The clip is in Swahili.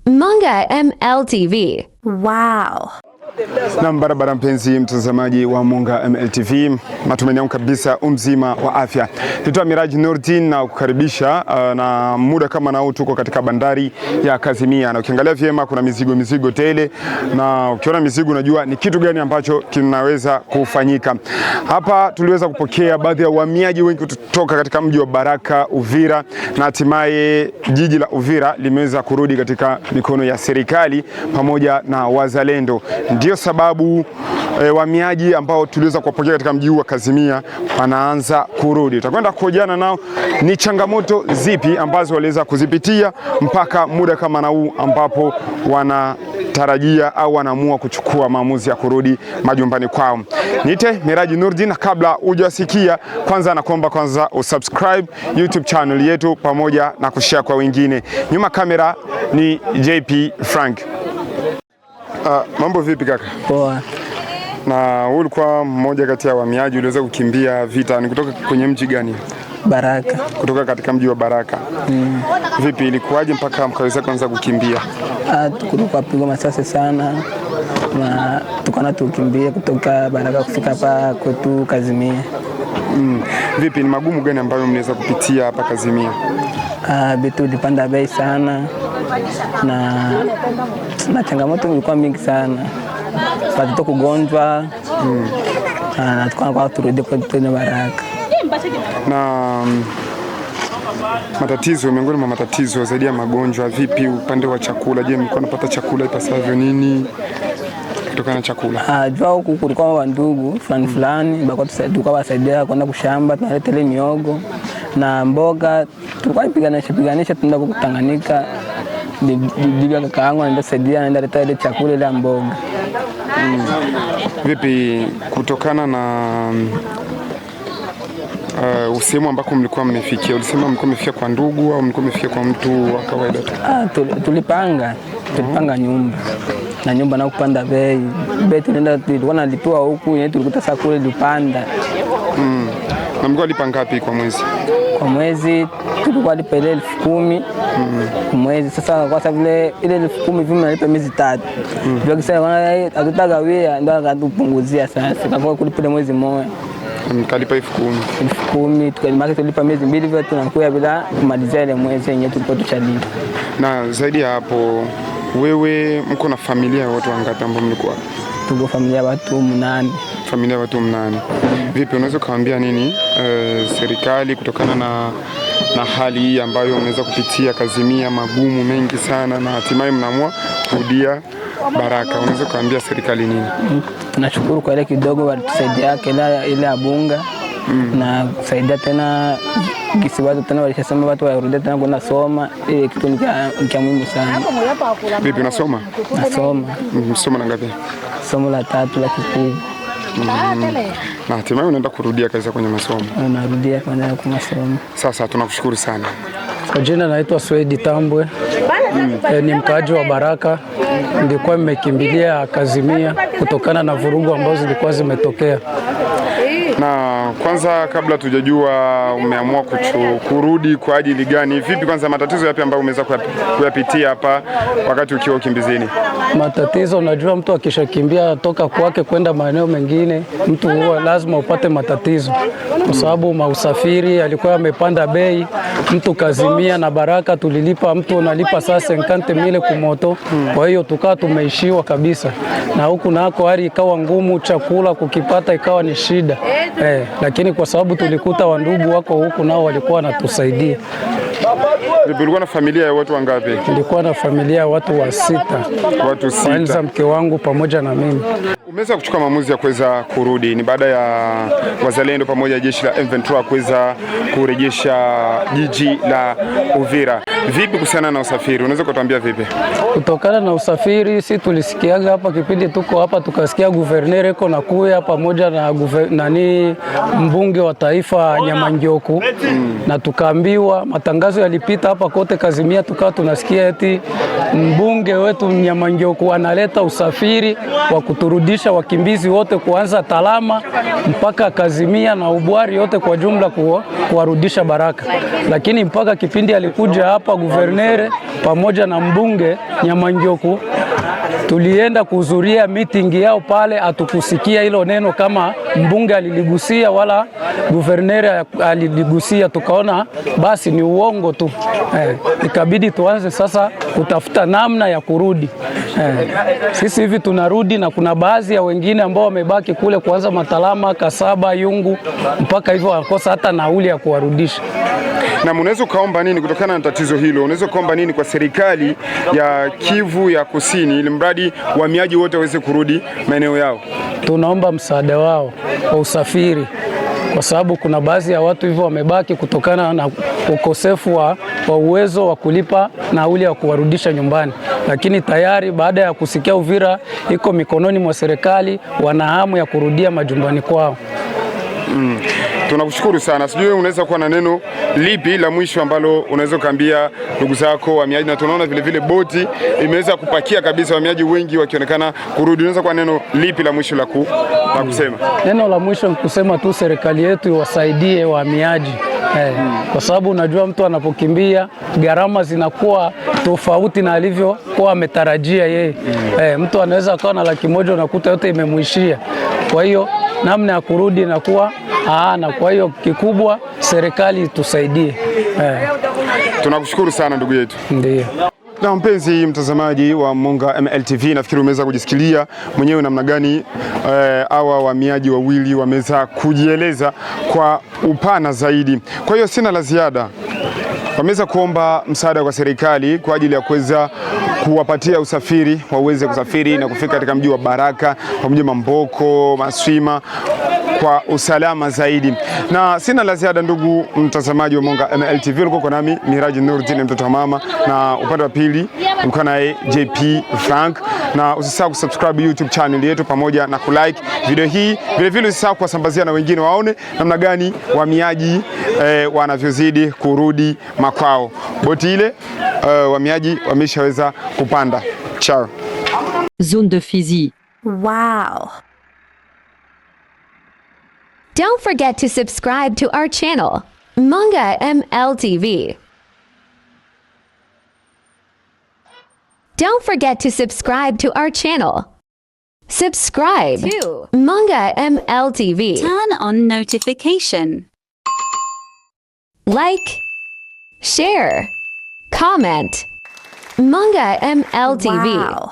Mwanga MLTV. Wow. Na barabara mpenzi mtazamaji wa Mwanga MLTV, matumaini yangu kabisa umzima wa afya. Nitoa Miraji Nurdin na kukaribisha na muda kama nao tuko katika bandari ya Kazimia, na ukiangalia vyema kuna mizigo tele, na ukiona mizigo unajua ni kitu gani ambacho kinaweza kufanyika. Hapa tuliweza kupokea baadhi ya wahamiaji wengi kutoka katika mji wa Baraka, Uvira, na hatimaye jiji la Uvira limeweza kurudi katika mikono ya serikali pamoja na wazalendo. Ndio sababu wahamiaji ambao tuliweza kuwapokea katika mji wa Kazimia wanaanza kurudi. Tutakwenda kuhojiana nao ni changamoto zipi ambazo waliweza kuzipitia mpaka muda kama na huu ambapo wanatarajia au wanaamua kuchukua maamuzi ya kurudi majumbani kwao. Nite Miraji Nurdin, na kabla hujasikia kwanza nakuomba kwanza usubscribe YouTube channel yetu pamoja na kushare kwa wengine. Nyuma kamera ni JP Frank. Mambo vipi kaka? Poa. Na ulikuwa mmoja kati ya wahamiaji uliweza kukimbia vita, ni kutoka kwenye mji gani? Baraka. Kutoka katika mji wa Baraka. Vipi, ilikuwaje mpaka mkaweza kwanza kukimbia? Tulikuwa pigwa masasi sana na tukana tukimbia kutoka Baraka kufika hapa kwetu Kazimia. Vipi, ni magumu gani ambayo mnaweza kupitia hapa Kazimia? Vitu vilipanda bei sana na changamoto ilikuwa mingi sana. Watoto kugonjwa na tukana turudi kwetu Baraka. Na matatizo, miongoni mwa matatizo zaidi ya magonjwa, vipi upande wa chakula? Je, mlikuwa napata chakula ipasavyo nini kutokana na chakula? Jua huku kulikuwa wa ndugu fulani tulikuwa wasaidia kwenda kushamba, tunaleta ile miogo na mboga, tulikuwa piganisha tunaenda kutanganika. Bibi kaka yangu anaenda saidia, anaenda leta ile chakula ile mboga. Vipi kutokana na usehemu ambako mlikuwa mmefikia, ulisema mlikuwa mmefikia kwa ndugu au mlikuwa mmefikia kwa mtu wa kawaida tu? Tulipanga nyumba na nyumba na kupanda bei tulikuwa nalipiwa huku, yenyewe tulikuta saa kule lipanda. Na mlikuwa lipa ngapi kwa mwezi? Kwa mwezi tulikuwa lipa ile 10,000 kwa mwezi. Sasa kwa sababu ile 10,000 vile nalipa miezi 3. Ndio kisema hatutagawia, ndio akatupunguzia sasa. Kwa kulipa mwezi mmoja mkalipa 10,000. Tukalimaki tulipa miezi 2 vile tunakuya bila kumalizia ile mwezi yenyewe tulikuwa tuchalipa. Na zaidi ya hapo, wewe mko na familia ya watu wangapi ambao mlikuwa? Tuko familia watu 8. Familia watu 8. Vipi, unaweza kuambia nini serikali kutokana na hali hii ambayo unaweza kupitia Kazimia, magumu mengi sana, na hatimaye mnaamua kurudia Baraka? Unaweza kuambia serikali nini? Tunashukuru kwa ile kidogo walitusaidia ile abunga na kusaidia tena kisi watu tena walishasema watu warudi tena kwenda soma. Ile kitu ni cha muhimu sana. Vipi, unasoma? Nasoma. Msoma na ngapi? Somo la 3 la kikuu. Na hatimaye unaenda kurudia kazi kwenye masomo? Narudia kwenye masomo. Sasa tunakushukuru sana. Kwa jina naitwa Swedi Tambwe. Ni mkaaji wa Baraka. Nilikuwa nimekimbilia Kazimia kutokana na vurugu ambazo zilikuwa zimetokea. Na kwanza kabla tujajua umeamua kurudi kwa ajili gani, vipi kwanza matatizo yapi ambayo umeweza kuyapitia hapa wakati ukiwa ukimbizini? Matatizo, unajua mtu akishakimbia toka kwake kwenda maeneo mengine, mtu huwa lazima upate matatizo kwa sababu mausafiri alikuwa yamepanda bei. Mtu Kazimia na Baraka tulilipa, mtu unalipa sasa 50,000 kumoto. Kwa hiyo tukaa tumeishiwa kabisa, na huku nako hali ikawa ngumu, chakula kukipata ikawa ni shida. Lakini kwa sababu tulikuta wandugu wako huku nao walikuwa wanatusaidia. Ulikuwa na familia ya watu wangapi? Nilikuwa na familia ya watu 6. Watu 6. Kwanza mke wangu pamoja na mimi. Umeweza kuchukua maamuzi ya kuweza kurudi, ni baada ya wazalendo pamoja na jeshi la M23 kuweza kurejesha jiji la Uvira. Vipi kuhusiana na usafiri? Unaweza kutuambia vipi? Kutokana na usafiri, si tulisikiaga hapa kipindi tuko hapa tukasikia guverneri eko na kuya pamoja na mbunge wa taifa Nyamangyoku, na tukaambiwa matangazo matangazo yalipita hapa kote Kazimia, tukawa tunasikia eti mbunge wetu Nyamangyoku analeta usafiri wa kuturudisha wakimbizi wote kuanza Talama mpaka Kazimia na Ubwari yote kwa jumla kuwarudisha Baraka. Lakini mpaka kipindi alikuja hapa guvernere pamoja na mbunge Nyamangyoku, tulienda kuhudhuria meeting yao pale, atukusikia hilo neno kama mbunge aliligusia wala guvernere aliligusia. Tukaona basi ni uongo tu. Ikabidi tuanze sasa kutafuta namna ya kurudi. Sisi hivi tunarudi, na kuna baadhi ya wengine ambao wamebaki kule kuanza Matalama, Kasaba, Yungu, mpaka hivyo wakosa hata nauli ya kuwarudisha. Na unaweza kaomba nini kutokana na tatizo hilo? Unaweza kaomba nini kwa serikali ya Kivu ya Kusini ili mradi wahamiaji wote waweze kurudi maeneo yao? Tunaomba msaada wao wa usafiri, kwa sababu kuna baadhi ya watu hivyo wamebaki kutokana na ukosefu wa uwezo wa kulipa nauli ya kuwarudisha nyumbani. Lakini tayari baada ya kusikia Uvira iko mikononi mwa serikali, wana hamu ya kurudia majumbani kwao. Tunakushukuru sana. Sijui unaweza kuwa na neno lipi la mwisho ambalo unaweza kaambia ndugu zako wahamiaji, na tunaona vile vile boti imeweza kupakia kabisa, wahamiaji wengi wakionekana kurudi. Unaweza kuwa neno lipi la mwisho la kusema? Neno la mwisho ni kusema tu serikali yetu iwasaidie wahamiaji. Kwa sababu unajua mtu anapokimbia gharama zinakuwa tofauti na alivyokuwa ametarajia yeye. Mtu anaweza akawa na 100,000 unakuta yote imemuishia. Kwa hiyo namna ya kurudi inakuwa na kwa hiyo kikubwa serikali tusaidie. Tunakushukuru sana ndugu yetu. Ndiyo. Na mpenzi mtazamaji wa Monga MLTV, nafikiri umeweza kujisikilia mwenyewe namna gani hawa wahamiaji wawili wameweza kujieleza kwa upana zaidi. Kwa hiyo sina la ziada. Wameweza kuomba msaada kwa serikali kwa ajili ya kuweza kuwapatia usafiri, waweze kusafiri na kufika katika mji wa Baraka, mji wa Mamboko, Maswima kwa usalama zaidi. Na sina la ziada ndugu mtazamaji wa Monga MLTV, ulikuwa kwa nami Miraji Nurdin mtoto wa mama, na upande wa pili ulikuwa naye JP Frank. Na usisahau kusubscribe YouTube channel yetu pamoja na kulike video hii. Vile vile usisahau kuwasambazia na wengine waone namna gani wahamiaji wanavyozidi kurudi makwao. Boti ile wahamiaji wameshaweza kupanda. Ciao. Zone de Fizi. Wow. Don't forget to subscribe to our channel, Monga MLTV. Don't forget to subscribe to our channel. Subscribe to Monga MLTV. Turn on notification. Like, share, comment. Monga MLTV. Wow.